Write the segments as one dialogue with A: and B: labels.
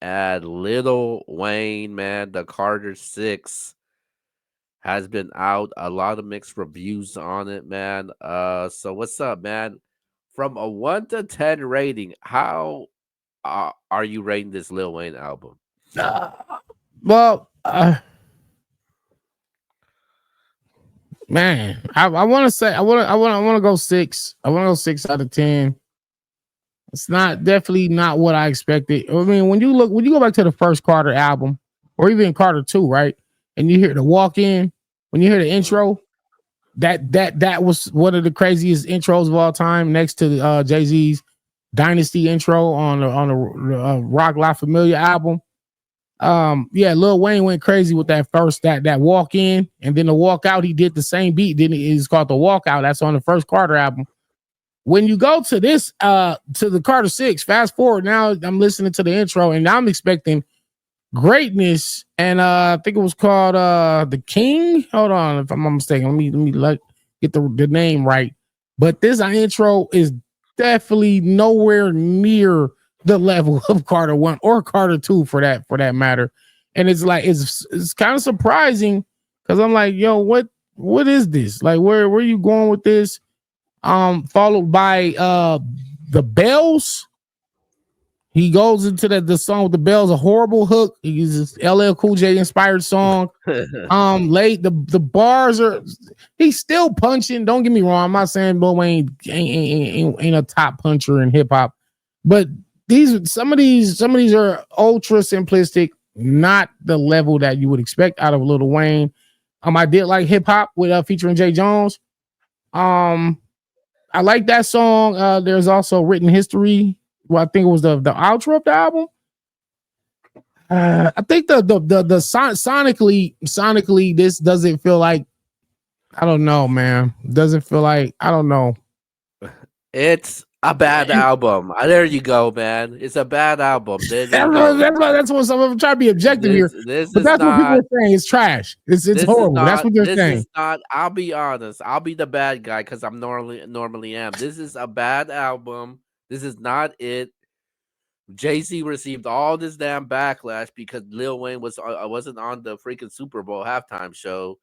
A: And Little Wayne, man, the Carter 6 has been out. A lot of mixed reviews on it, man. So what's up, man? From a 1 to 10 rating, how are you rating this Lil Wayne album?
B: Uh, well, man, I want to say I want to go 6. I want to go 6 out of 10. It's not definitely not what I expected. I mean, when you go back to the first Carter album, or even Carter 2, right? And you hear the walk in, when you hear the intro, that was one of the craziest intros of all time, next to Jay-Z's Dynasty intro on the Rock La Familia album. Yeah, Lil Wayne went crazy with that first that walk in, and then the walk out. He did the same beat. Then it's called the walkout. That's on the first Carter album. When you go to this to the Carter 6, fast forward, now I'm listening to the intro and I'm expecting greatness. And I think it was called The King. Hold on, if I'm not mistaken. Let me get the name right. But this intro is definitely nowhere near the level of Carter 1 or Carter 2 for that matter. And it's like it's kind of surprising because I'm like, yo, what is this? Like, where are you going with this? Followed by the bells. He goes into the song with the bells, a horrible hook. He uses LL Cool J inspired song. Late the bars are, he's still punching. Don't get me wrong. I'm not saying Lil Wayne ain't a top puncher in hip hop, but some of these are ultra simplistic, not the level that you would expect out of Lil Wayne. I did like hip hop with featuring Jay Jones. I like that song. There's also Written History. Well, I think it was the outro of the album. I think the sonically this doesn't feel like, I don't know, man. Doesn't feel like, I don't know.
A: It's a bad album. There you go, man. It's a bad album.
B: That's what I'm trying to be objective here.
A: This
B: but
A: is
B: that's
A: not,
B: what people are saying. It's trash. It's horrible. That's what they're saying.
A: This is not. I'll be honest. I'll be the bad guy because I'm normally am. This is a bad album. This is not it. Jay-Z received all this damn backlash because Lil Wayne wasn't on the freaking Super Bowl halftime show,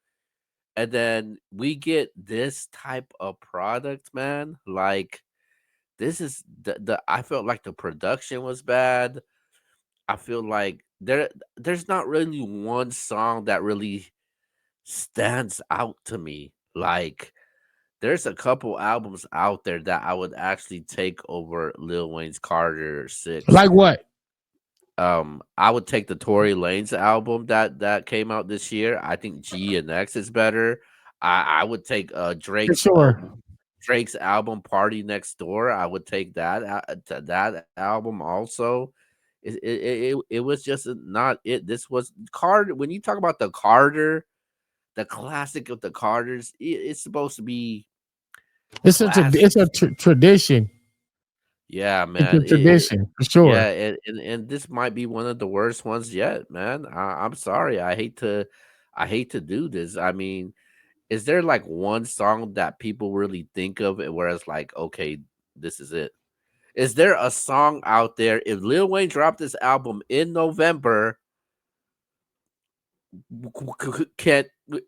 A: and then we get this type of product, man. Like, this is the I felt like the production was bad. I feel like there's not really one song that really stands out to me. Like, there's a couple albums out there that I would actually take over Lil Wayne's Carter 6.
B: Like what?
A: I would take the Tory Lanez album that came out this year. I think G and X is better. I would take Drake's album Party Next Door. I would take that album also. It was just not it. This was Carter. When you talk about the Carter, the classic of the Carters, it's supposed to be.
B: It's a tradition.
A: Yeah, man.
B: It's a tradition for sure.
A: Yeah, and this might be one of the worst ones yet, man. I'm sorry. I hate to do this. I mean, is there like one song that people really think of where it's like, okay, this is it? Is there a song out there? If Lil Wayne dropped this album in November,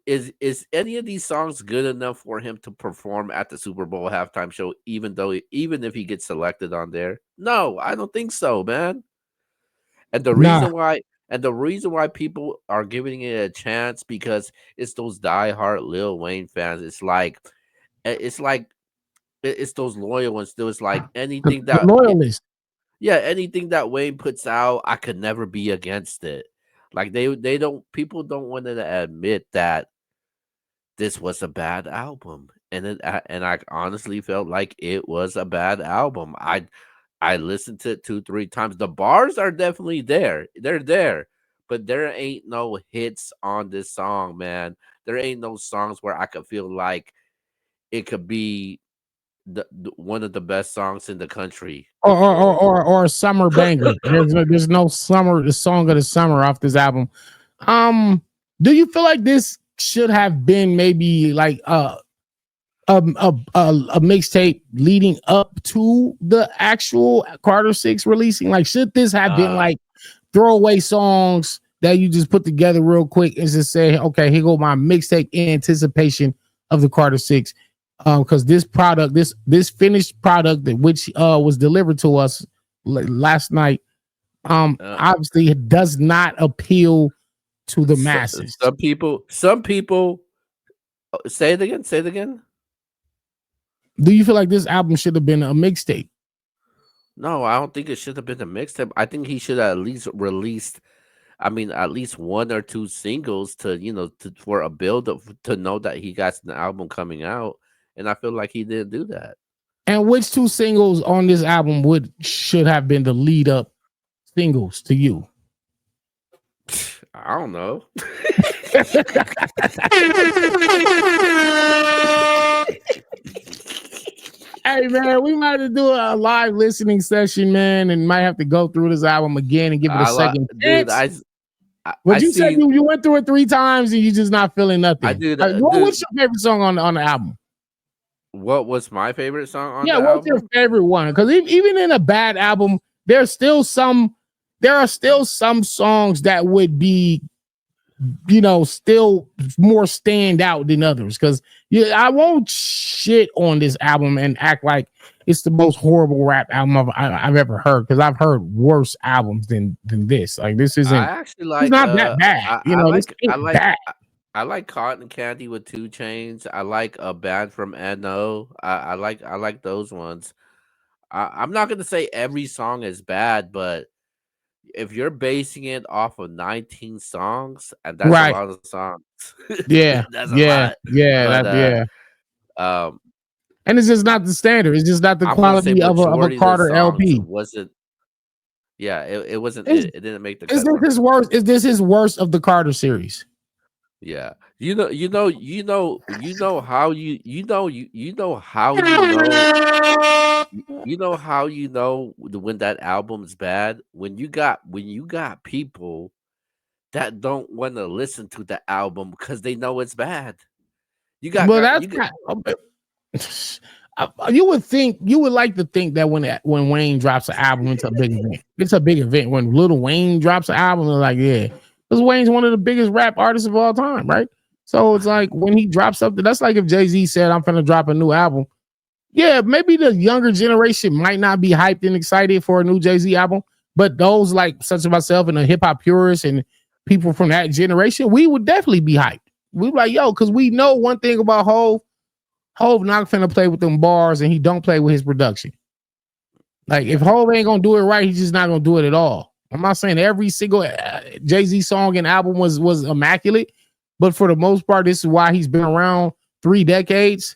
A: is any of these songs good enough for him to perform at the Super Bowl halftime show, even if he gets selected on there? No, I don't think so, man. And the reason why people are giving it a chance because it's those diehard Lil Wayne fans. It's those loyal ones. Still, it's like anything that
B: loyalist.
A: Yeah, anything that Wayne puts out, I could never be against it. Like people don't want to admit that this was a bad album, and I honestly felt like it was a bad album. I listened to it 2-3 times. The bars are definitely there. They're there. But there ain't no hits on this song, man. There ain't no songs where I could feel like it could be one of the best songs in the country.
B: Or a summer banger. There's no the song of the summer off this album. Do you feel like this should have been maybe like a mixtape leading up to the actual Carter 6 releasing? Like, should this have been
A: Uh,
B: like throwaway songs that you just put together real quick and just say, okay, here go my mixtape in anticipation of the Carter 6? Because this product, this finished product that which was delivered to us last night,
A: uh,
B: obviously it does not appeal to the
A: so,
B: masses.
A: some people say it again. Say it again.
B: Do you feel like this album should have been a mixtape?
A: No, I don't think it should have been a mixtape. I think he should have at least released. I mean, at least one or two singles to for a build up to know that he got an album coming out. And I feel like he didn't do that.
B: And which two singles on this album would should have been the lead up singles to you?
A: I don't know.
B: Hey man, we might have to do a live listening session, man, and might have to go through this album again and give it a
A: I like,
B: second
A: dude.
B: chance.
A: I
B: But you said
A: see.
B: you went through it 3 times and you just not feeling
A: I
B: nothing.
A: do that,
B: What's
A: dude.
B: your favorite song on the album?
A: What was my favorite song on
B: Yeah,
A: the
B: what's your
A: album?
B: favorite one? Because even in a bad album, there's still some. There are still some songs that would be, still more stand out than others. Because I won't shit on this album and act like it's the most horrible rap album I've ever heard. Because I've heard worse albums than this. Like this
A: I
B: isn't.
A: actually
B: It's
A: like
B: not that bad. This ain't bad.
A: I like Cotton Candy with 2 Chains. I like a band from NO. I like those ones. I'm not gonna say every song is bad, but if you're basing it off of 19 songs, and that's a
B: Right.
A: lot of songs,
B: Yeah.
A: that's a
B: Yeah.
A: lot.
B: Yeah.
A: But
B: Yeah.
A: um,
B: And it's just not the standard. It's just not the
A: I'm gonna say
B: quality of a
A: majority of the
B: Carter
A: songs
B: LP.
A: wasn't. Yeah, it wasn't
B: Is
A: it. It didn't make the
B: is
A: cut
B: this
A: for
B: his
A: me.
B: worst? Is this his worst of the Carter series?
A: Yeah. You know how when that album's bad, when you got people that don't want to listen to the album because they know it's bad. You got
B: Well,
A: got
B: that's
A: you got
B: not. You would think you would like to think that when Wayne drops an album, it's a big event. It's a big event when Little Wayne drops an album. They're like, yeah, because Wayne's one of the biggest rap artists of all time, right? So it's like when he drops something, that's like if Jay-Z said, "I'm gonna drop a new album." Yeah, maybe the younger generation might not be hyped and excited for a new Jay-Z album, but those like such as myself and the hip hop purists and people from that generation, we would definitely be hyped. We like, yo, because we know one thing about Hov. Hov not finna play with them bars, and he don't play with his production. Like if
A: yeah.
B: Hov ain't gonna do it right, he's just not gonna do it at all. I'm not saying every single Jay-Z song and album was immaculate, but for the most part, this is why he's been around 3 decades.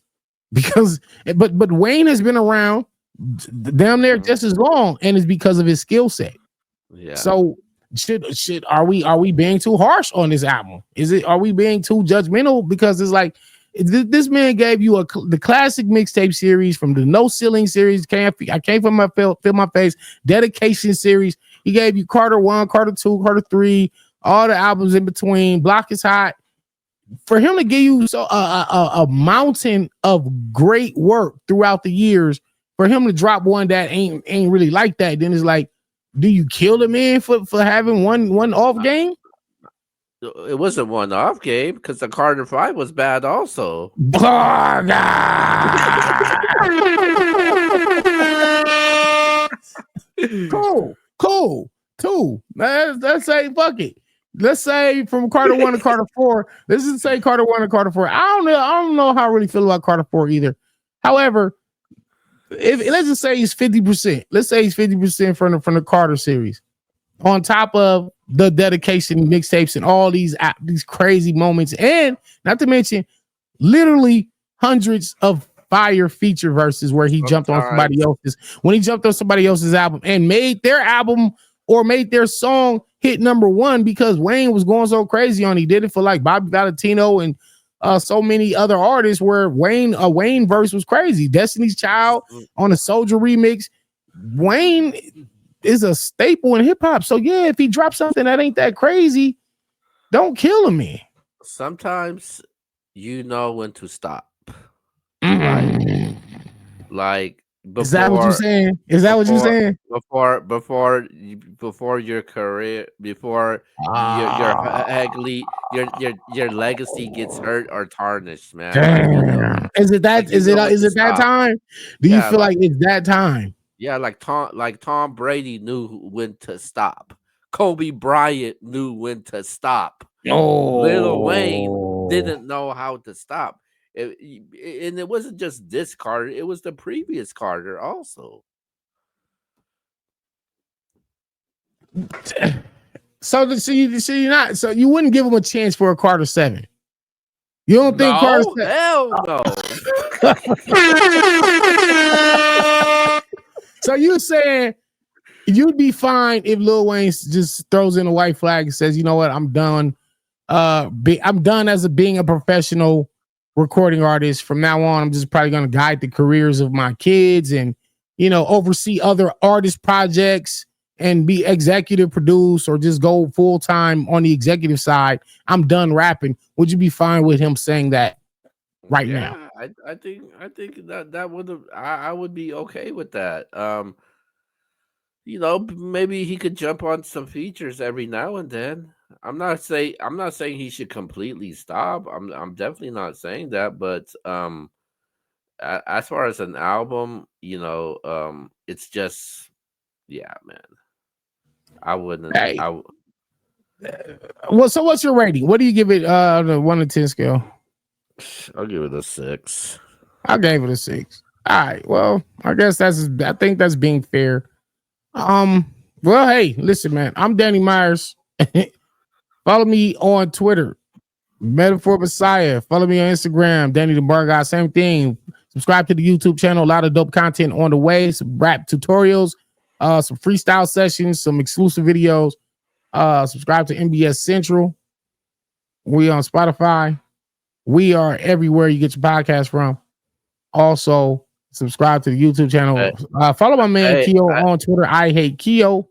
B: Because but Wayne has been around damn near
A: Mhm.
B: just as long, and it's because of his skill set.
A: Yeah.
B: So should are we being too harsh on this album? Are we being too judgmental? Because it's like this man gave you the classic mixtape series from the No Ceiling series. I came from my feel my face dedication series. He gave you Carter 1, Carter 2, Carter 3, all the albums in between. Block is Hot. For him to give you a mountain of great work throughout the years, for him to drop one that ain't really like that, then it's like, do you kill the man for having one off game?
A: It wasn't one off game because the Carter 5 was bad also.
B: Cool. Two. Let's say fuck it. Let's say from Carter 1 to Carter 4. Let's just say Carter 1 to Carter 4. I don't know how I really feel about Carter 4 either. However, if let's just say he's 50%. Let's say he's 50% from the Carter series. On top of the dedication mixtapes and all these crazy moments, and not to mention literally hundreds of fire feature verses where he jumped on somebody
A: Sometimes
B: else's when he jumped on somebody else's album and made their album or made their song hit #1 because Wayne was going so crazy on. He did it for like Bobby Valentino and so many other artists where Wayne verse was crazy. Destiny's Child on a Soldier remix. Wayne is a staple in hip hop. So yeah, if he drops something that ain't that crazy, don't kill him, man.
A: sometimes you know when to stop.
B: Mm-mm.
A: Like
B: Is that what you
A: before
B: saying? Is that what you
A: before
B: saying?
A: before your career, before
B: Ah,
A: your legacy gets hurt or tarnished, man.
B: damn.
A: Like you
B: Is
A: know
B: it
A: when
B: is
A: to
B: it that
A: stop.
B: time? Do you
A: Yeah,
B: feel like it's that time?
A: like Tom Brady knew when to stop. Kobe Bryant knew when to stop. Lil Wayne
B: Oh.
A: didn't know how to stop. And it wasn't just this Carter, it was the previous Carter also.
B: So you're not so you wouldn't give him a chance for a Carter 7. You don't think Carter
A: No, hell no.
B: So you saying you'd be fine if Lil Wayne just throws in a white flag and says, you know what, I'm done. I'm done as being a professional recording artist. From now on, I'm just probably gonna guide the careers of my kids and oversee other artist projects and be executive produce or just go full time on the executive side. I'm done rapping. Would you be fine with him saying that right now?
A: Yeah, I think that would have I would be okay with that. Maybe he could jump on some features every now and then. I'm not saying he should completely stop. I'm definitely not saying that, but as far as an album, it's just yeah, man. I wouldn't.
B: Hey, well, so what's your rating? What do you give it? The 1 to 10 scale.
A: I'll give it a 6.
B: I gave it a 6. All right. Well, I think that's being fair. Um. Well, hey, listen, man. I'm Danny Myers. Follow me on Twitter, Metaphor Messiah. Follow me on Instagram, Danny the Bar Guy. Same thing. Subscribe to the YouTube channel. A lot of dope content on the way. Some rap tutorials, some freestyle sessions, some exclusive videos. Subscribe to MBS Central. We on Spotify. We are everywhere you get your podcast from. Also, subscribe to the YouTube channel.
A: Hey,
B: Follow my man
A: hey,
B: Keo on Twitter. I hate Keo.